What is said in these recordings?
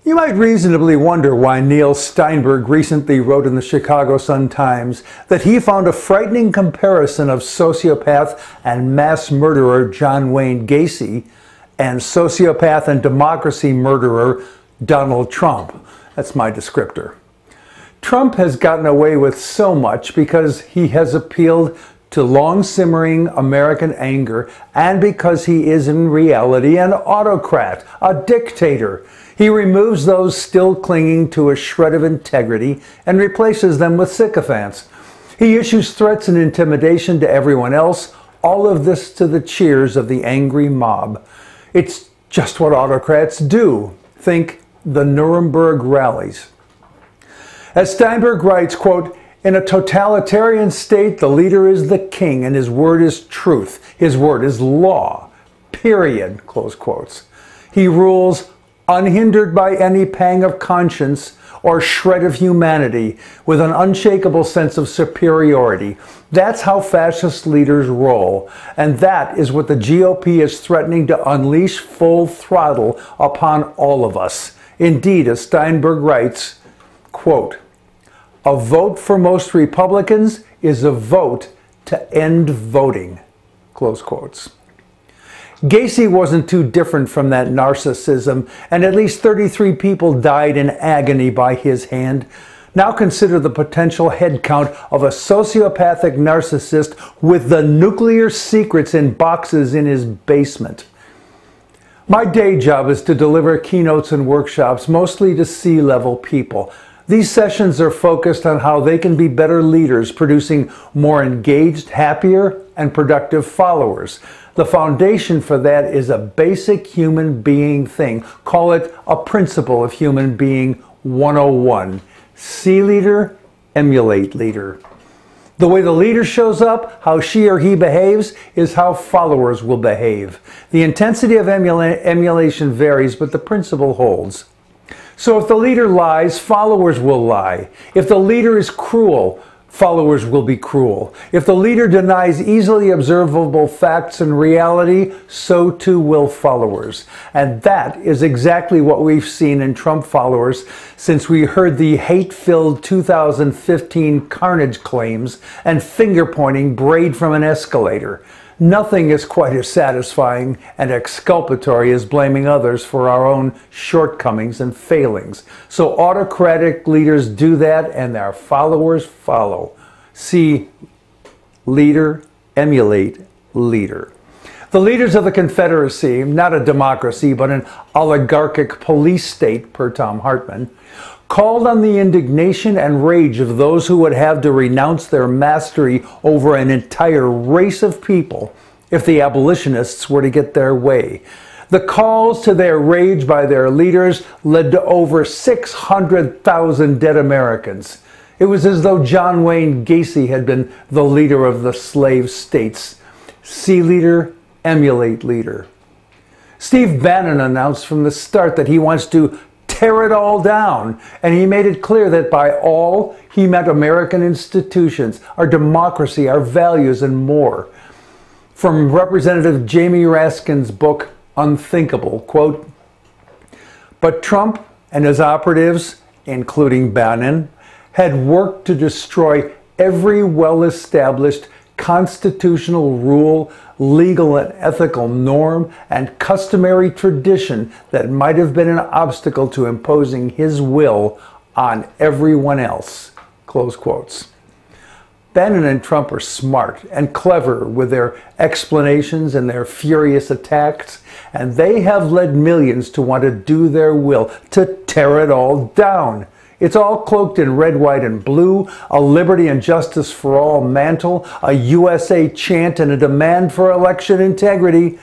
You might reasonably wonder why Neil Steinberg recently wrote in the Chicago Sun-Times that he found a frightening comparison of sociopath and mass murderer John Wayne Gacy and sociopath and democracy murderer Donald Trump. That's my descriptor. Trump has gotten away with so much because he has appealed to long-simmering American anger and because he is in reality an autocrat, a dictator. He removes those still clinging to a shred of integrity and replaces them with sycophants. He issues threats and intimidation to everyone else, all of this to the cheers of the angry mob. It's just what autocrats do. Think the Nuremberg rallies. As Steinberg writes, quote, "In a totalitarian state, the leader is the king and his word is truth. His word is law. Period," close quotes. He rules unhindered by any pang of conscience or shred of humanity, with an unshakable sense of superiority. That's how fascist leaders roll, and that is what the GOP is threatening to unleash full throttle upon all of us. Indeed, as Steinberg writes, quote, "A vote for most Republicans is a vote to end voting," close quotes. Gacy wasn't too different from that narcissism, and at least 33 people died in agony by his hand. Now consider the potential head count of a sociopathic narcissist with the nuclear secrets in boxes in his basement. My day job is to deliver keynotes and workshops, mostly to C-level people. These sessions are focused on how they can be better leaders, producing more engaged, happier, and productive followers. The foundation for that is a basic human being thing. Call it a principle of human being 101. See leader, emulate leader. The way the leader shows up, how she or he behaves, is how followers will behave. The intensity of emulation varies, but the principle holds. So if the leader lies, followers will lie. If the leader is cruel, followers will be cruel. If the leader denies easily observable facts and reality, so too will followers. And that is exactly what we've seen in Trump followers since we heard the hate-filled 2015 carnage claims and finger-pointing brayed from an escalator. Nothing is quite as satisfying and exculpatory as blaming others for our own shortcomings and failings. So autocratic leaders do that and their followers follow. See leader, emulate leader. The leaders of the Confederacy, not a democracy but an oligarchic police state per Thom Hartmann, called on the indignation and rage of those who would have to renounce their mastery over an entire race of people if the abolitionists were to get their way. The calls to their rage by their leaders led to over 600,000 dead Americans. It was as though John Wayne Gacy had been the leader of the slave states. See leader, emulate leader. Steve Bannon announced from the start that he wants to tear it all down, and he made it clear that by all, he meant American institutions, our democracy, our values, and more. From Representative Jamie Raskin's book, Unthinkable, quote, "But Trump and his operatives, including Bannon, had worked to destroy every well-established constitutional rule, legal and ethical norm, and customary tradition that might have been an obstacle to imposing his will on everyone else," close quotes. Bannon and Trump are smart and clever with their explanations and their furious attacks, and they have led millions to want to do their will, to tear it all down. It's all cloaked in red, white, and blue, a liberty and justice for all mantle, a USA chant, and a demand for election integrity.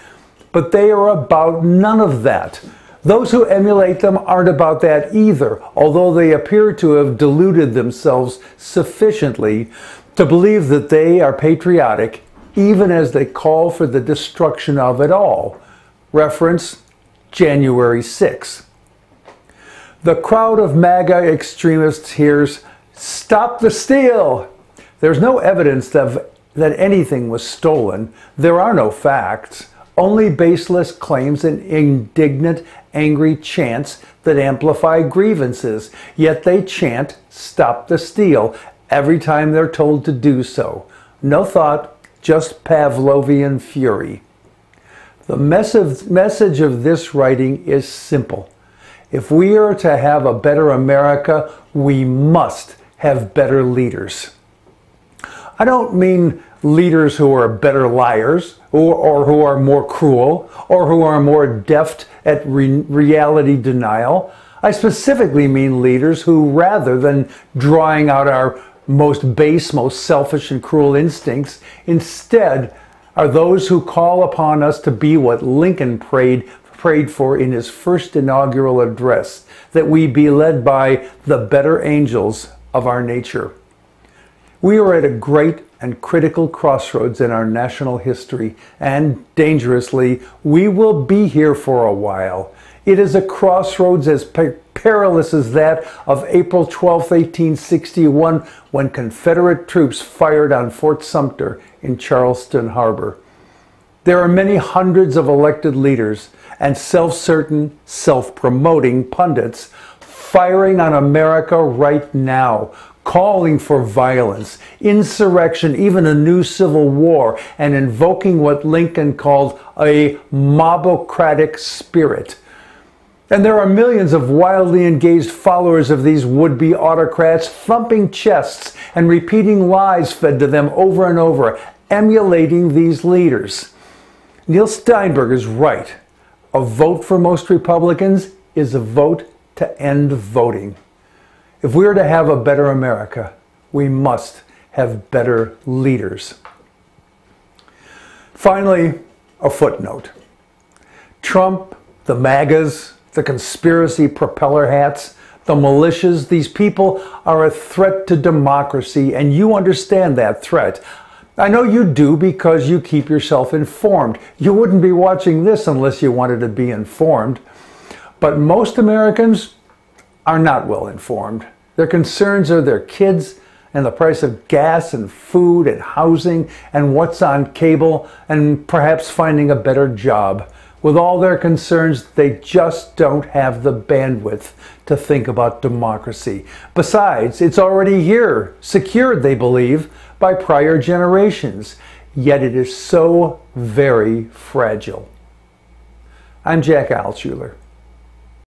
But they are about none of that. Those who emulate them aren't about that either, although they appear to have deluded themselves sufficiently to believe that they are patriotic, even as they call for the destruction of it all. Reference January 6. The crowd of MAGA extremists hears, "Stop the steal!" There's no evidence that anything was stolen. There are no facts. only baseless claims and indignant, angry chants that amplify grievances. Yet they chant, "Stop the steal," every time they're told to do so. No thought, just Pavlovian fury. The message of this writing is simple. If we are to have a better America, we must have better leaders. I don't mean leaders who are better liars, or who are more cruel, or who are more deft at reality denial. I specifically mean leaders who, rather than drawing out our most base, most selfish and cruel instincts, instead are those who call upon us to be what Lincoln prayed for in his first inaugural address, that we be led by the better angels of our nature. We are at a great and critical crossroads in our national history, and dangerously, we will be here for a while. It is a crossroads as perilous as that of April 12, 1861, when Confederate troops fired on Fort Sumter in Charleston Harbor. There are many hundreds of elected leaders and self-certain, self-promoting pundits firing on America right now, calling for violence, insurrection, even a new civil war, and invoking what Lincoln called a mobocratic spirit. And there are millions of wildly engaged followers of these would-be autocrats thumping chests and repeating lies fed to them over and over, emulating these leaders. Neil Steinberg is right. A vote for most Republicans is a vote to end voting. If we are to have a better America, we must have better leaders. Finally, a footnote. Trump, the MAGAs, the conspiracy propeller hats, the militias, these people are a threat to democracy, and you understand that threat. I know you do because you keep yourself informed. You wouldn't be watching this unless you wanted to be informed. But most Americans are not well informed. Their concerns are their kids and the price of gas and food and housing and what's on cable and perhaps finding a better job. With all their concerns, they just don't have the bandwidth to think about democracy. Besides, it's already here, secured, they believe, by prior generations. Yet it is so very fragile. I'm Jack Altshuler.